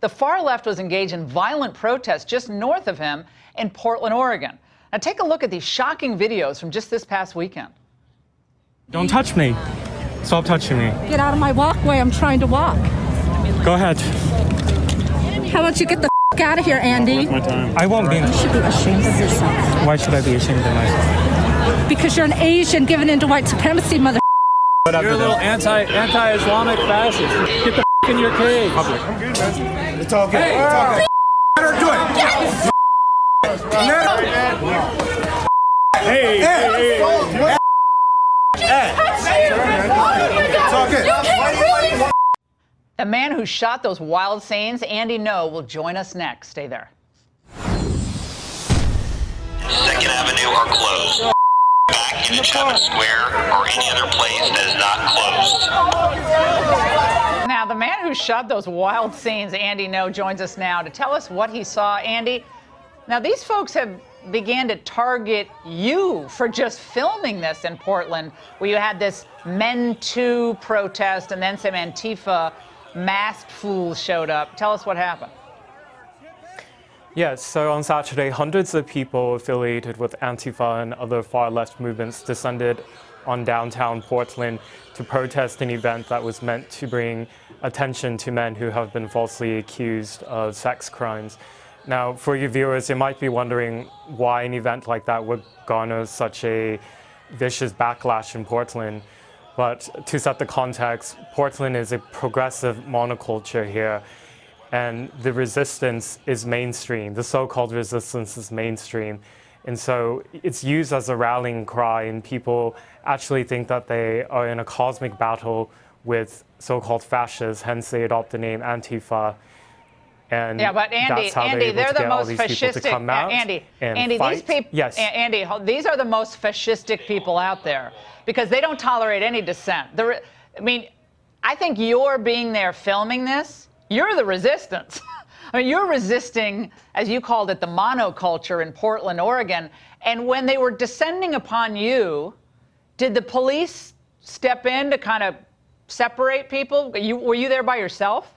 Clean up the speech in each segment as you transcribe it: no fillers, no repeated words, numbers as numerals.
The far left was engaged in violent protests just north of him in Portland, Oregon. Now take a look at these shocking videos from just this past weekend. Don't touch me. Stop touching me. Get out of my walkway. I'm trying to walk. Go ahead. How about you get the out of here, Andy? I won't be. You should be ashamed of yourself. Why should I be ashamed of myself? Because you're an Asian given into white supremacy, mother. You're a little anti-Islamic fascist. Get the in your cage. I'm good, man. It's all good. Hey, it's all good. Let her do it. Yes! Hey, hey. It's all good. The man who shot those wild scenes, Andy No, will join us next. Stay there. 2nd Avenue are closed. Back into Chapman Square or any other place that is not closed. Now, the man who shot those wild scenes, Andy No, joins us now to tell us what he saw. Andy, now these folks have began to target you for just filming this in Portland, where you had this Men Too protest and then some Antifa masked fools showed up. Tell us what happened. Yes, so on Saturday, hundreds of people affiliated with Antifa and other far-left movements descended on downtown Portland to protest an event that was meant to bring attention to men who have been falsely accused of sex crimes. Now, for your viewers, you might be wondering why an event like that would garner such a vicious backlash in Portland. But to set the context, Portland is a progressive monoculture here, and the resistance is mainstream. The so-called resistance is mainstream. And so it's used as a rallying cry, and people actually think that they are in a cosmic battle with so-called fascists, hence they adopt the name Antifa. And yeah, but Andy, they're the most fascistic. Andy, these people. Yes. Andy, these are the most fascistic people out there because they don't tolerate any dissent. I mean, I think you're being there filming this. You're the resistance. I mean, you're resisting, as you called it, the monoculture in Portland, Oregon. And when they were descending upon you, did the police step in to kind of separate people? Were you there by yourself?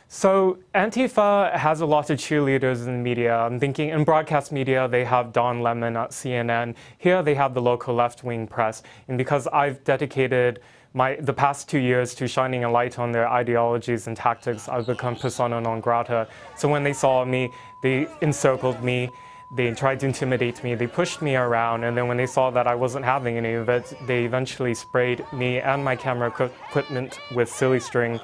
So Antifa has a lot of cheerleaders in the media. I'm thinking in broadcast media, they have Don Lemon at CNN. Here they have the local left-wing press. And because I've dedicated the past 2 years to shining a light on their ideologies and tactics, I've become persona non grata. So when they saw me, they encircled me. They tried to intimidate me. They pushed me around. And then when they saw that I wasn't having any of it, they eventually sprayed me and my camera equipment with silly string.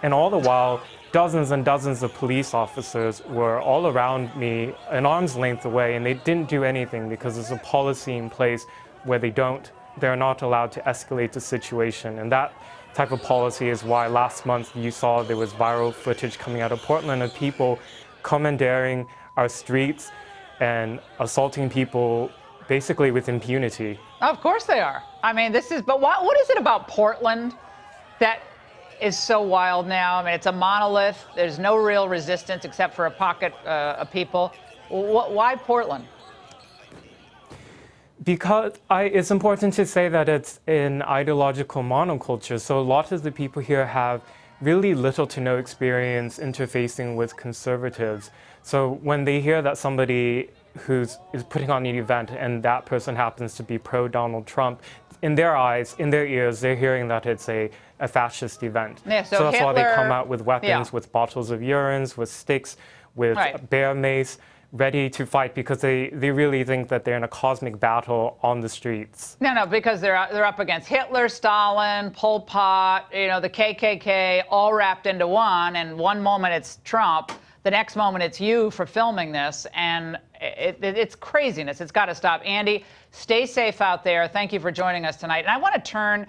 And all the while, dozens and dozens of police officers were all around me, an arm's length away, and they didn't do anything because there's a policy in place where they're not allowed to escalate the situation. And that type of policy is why last month you saw there was viral footage coming out of Portland of people commandeering our streets and assaulting people basically with impunity. Of course they are. I mean, but what is it about Portland that is so wild now? I mean, it's a monolith. There's no real resistance except for a pocket of people. Why Portland? Because it's important to say that it's an ideological monoculture. So a lot of the people here have really little to no experience interfacing with conservatives. So when they hear that somebody is putting on an event and that person happens to be pro-Donald Trump, in their eyes, in their ears, they're hearing that it's a fascist event. Yeah, so that's Hitler, why they come out with weapons, with bottles of urines, with sticks, with bear mace, ready to fight because they really think that they're in a cosmic battle on the streets. No, because they're up against Hitler, Stalin, Pol Pot, the KKK, all wrapped into one. And one moment it's Trump, the next moment it's you for filming this, and it's craziness. It's got to stop. Andy, stay safe out there. Thank you for joining us tonight. And I want to turn